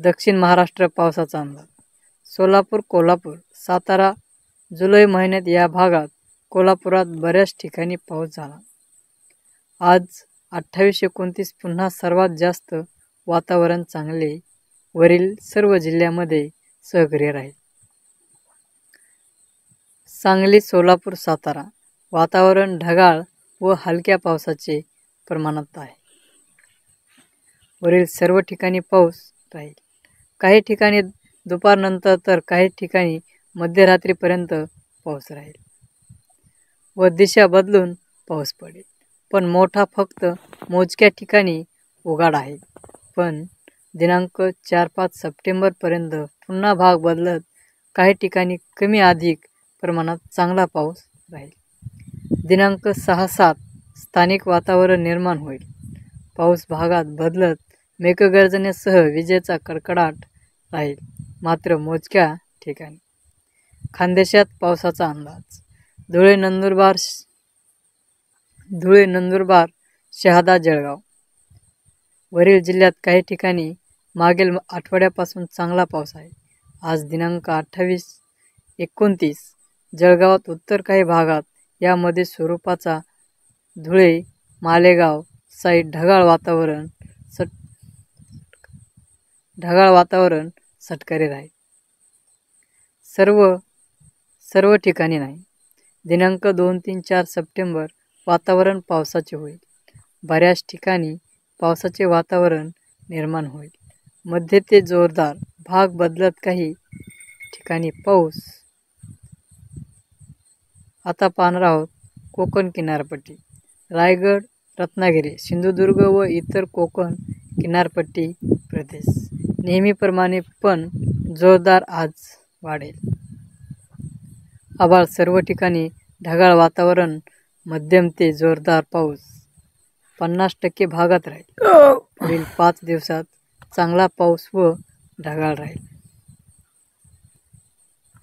दक्षिण महाराष्ट्र पावसाचा अंदाज. सोलापूर, कोल्हापूर, सातारा. जुलै महिन्यात या भागात कोल्हापुरात बऱ्याच ठिकाणी पाऊस झाला. आज 28-29 पुन्हा सर्वात जास्त वातावरण चांगले वरील सर्व जिल्ह्यामध्ये सहकार्य राहील. सांगली, सोलापूर, सातारा. वातावरण ढगाळ व हलक्या पावसाचे प्रमाणात आहे. वरील सर्व ठिकाणी पाऊस राहील. काही ठिकाणी दुपारनंतर तर काही ठिकाणी मध्यरात्रीपर्यंत पाऊस राहील व दिशा बदलून पाऊस पडेल. पण मोठा फक्त मोजक्या ठिकाणी उघाड आहे. पण दिनांक 4-5 सप्टेंबरपर्यंत पुन्हा भाग बदलत काही ठिकाणी कमी अधिक प्रमाणात चांगला पाऊस राहील. दिनांक 6-7 स्थानिक वातावरण निर्माण होईल. पाऊस भागात बदलत मेघगर्जनेसह विजेचा कडकडाट राहील, मात्र मोजक्या ठिकाणी. खानदेशात पावसाचा अंदाज. धुळे, नंदुरबार, शहादा, जळगाव. वरील जिल्ह्यात काही ठिकाणी मागील आठवड्यापासून चांगला पाऊस आहे. आज दिनांक 28-29 जळगावात उत्तर काही भागात यामध्ये स्वरूपाचा धुळे, मालेगाव साईड ढगाळ वातावरण सटकरे राहील. सर्व ठिकाणी नाही. दिनांक 2-3-4 सप्टेंबर वातावरण पावसाचे होईल. बऱ्याच ठिकाणी पावसाचे वातावरण निर्माण होईल. मध्ये ते जोरदार भाग बदलत काही ठिकाणी पाऊस. आता पाहणार आहोत कोकण किनारपट्टी. रायगड, रत्नागिरी, सिंधुदुर्ग व इतर कोकण किनारपट्टी प्रदेश. नेहमीप्रमाणे पण जोरदार आज वाढेल. आभाळ सर्व ठिकाणी ढगाळ वातावरण. मध्यम ते जोरदार पाऊस 50% भागात राहील. पुढील 5 दिवसात चांगला पाऊस व ढगाळ राहील.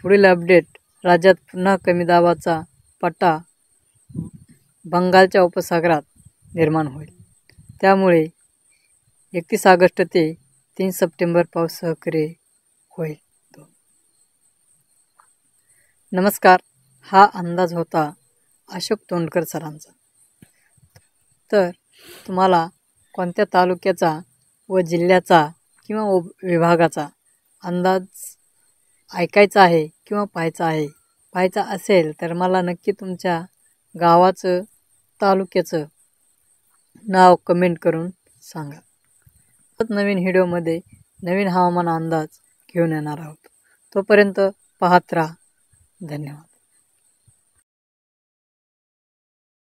पुढील अपडेट. राज्यात पुन्हा कमी दाबाचा पट्टा बंगालच्या उपसागरात निर्माण होईल. त्यामुळे 31 ऑगस्ट ते 3 सप्टेंबर पाऊस सक्रिय होईल. नमस्कार. हा अंदाज होता अशोक तोंडकर सरांचा. तर तुम्हाला कोणत्या तालुक्याचा व जिल्ह्याचा किंवा विभागाचा अंदाज ऐकायचा आहे किंवा पाहायचा असेल तर मला नक्की तुमच्या गावाचं, तालुक्याचं नाव कमेंट करून सांगा. नवीन व्हिडिओमध्ये नवीन हवामान अंदाज घेऊन येणार आहोत. तोपर्यंत पाहत राहा. धन्यवाद.